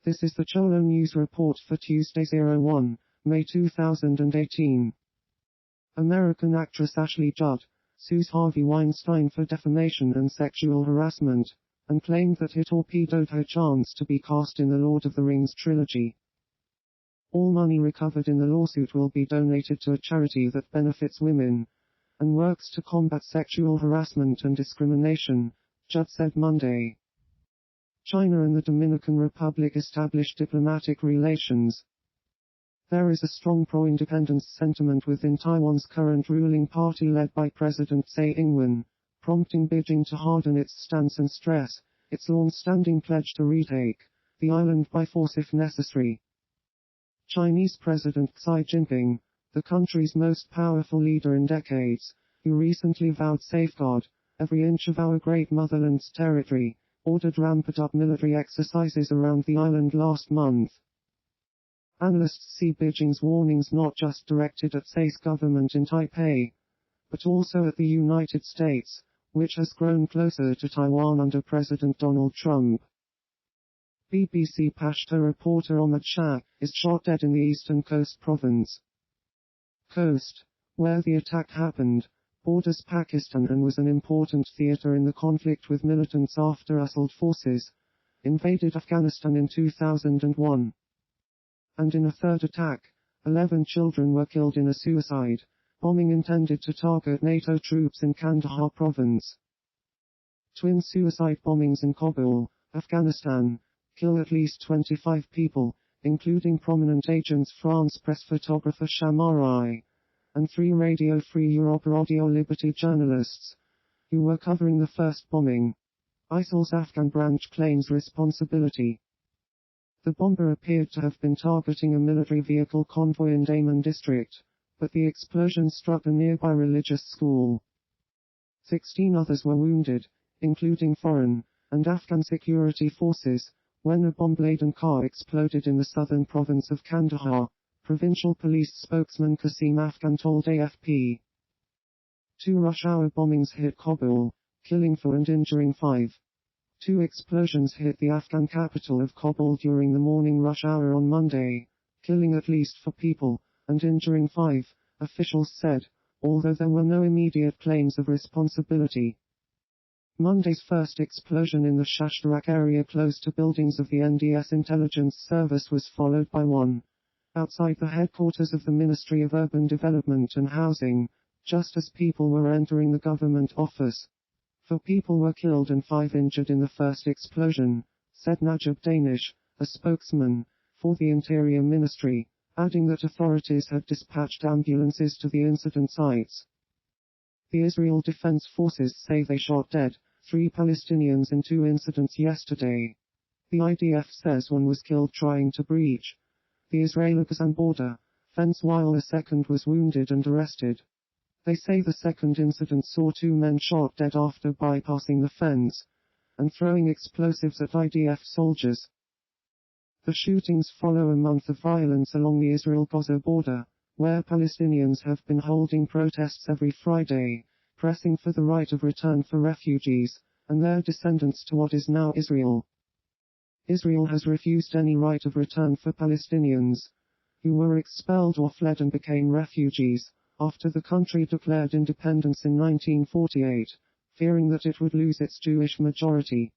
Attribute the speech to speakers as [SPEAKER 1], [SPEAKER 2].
[SPEAKER 1] This is the Cholo News Report for Tuesday 01 May 2018. American actress Ashley Judd sues Harvey Weinstein for defamation and sexual harassment, and claimed that he torpedoed her chance to be cast in the Lord of the Rings trilogy. All money recovered in the lawsuit will be donated to a charity that benefits women and works to combat sexual harassment and discrimination, Judd said Monday. China and the Dominican Republic established diplomatic relations. There is a strong pro-independence sentiment within Taiwan's current ruling party led by President Tsai Ing-wen, prompting Beijing to harden its stance and stress its long-standing pledge to retake the island by force if necessary. Chinese President Xi Jinping, the country's most powerful leader in decades, who recently vowed safeguard every inch of our great motherland's territory, ordered ramped-up military exercises around the island last month. Analysts see Beijing's warnings not just directed at Tsi's government in Taipei, but also at the United States, which has grown closer to Taiwan under President Donald Trump. BBC Pashto reporter Ahmad Shah is shot dead in the Eastern Coast province. Coast, where the attack happened, borders Pakistan and was an important theater in the conflict with militants after Assault forces invaded Afghanistan in 2001. And in a third attack, 11 children were killed in a suicide bombing intended to target NATO troops in Kandahar province. Twin suicide bombings in Kabul, Afghanistan, kill at least 25 people, including prominent Agence France press photographer Shamari, and 3 Radio Free Europe Radio Liberty journalists, who were covering the first bombing. ISIL's Afghan branch claims responsibility. The bomber appeared to have been targeting a military vehicle convoy in Daman district, but the explosion struck a nearby religious school. 16 others were wounded, including foreign and Afghan security forces, when a bomb-laden car exploded in the southern province of Kandahar, provincial police spokesman Qasim Afghan told AFP. 2 rush-hour bombings hit Kabul, killing 4 and injuring 5. 2 explosions hit the Afghan capital of Kabul during the morning rush hour on Monday, killing at least 4 people, and injuring 5, officials said, although there were no immediate claims of responsibility. Monday's first explosion in the Shashtarak area close to buildings of the NDS intelligence service was followed by one outside the headquarters of the Ministry of Urban Development and Housing, just as people were entering the government office. 4 people were killed and 5 injured in the first explosion, said Najib Danish, a spokesman for the Interior Ministry, adding that authorities had dispatched ambulances to the incident sites. The Israel Defense Forces say they shot dead 3 Palestinians in 2 incidents yesterday. The IDF says 1 was killed trying to breach the Israeli-Gaza border fence while a second was wounded and arrested. They say the second incident saw 2 men shot dead after bypassing the fence and throwing explosives at IDF soldiers. The shootings follow a month of violence along the Israel-Gaza border, where Palestinians have been holding protests every Friday, pressing for the right of return for refugees and their descendants to what is now Israel. Israel has refused any right of return for Palestinians who were expelled or fled and became refugees after the country declared independence in 1948, fearing that it would lose its Jewish majority.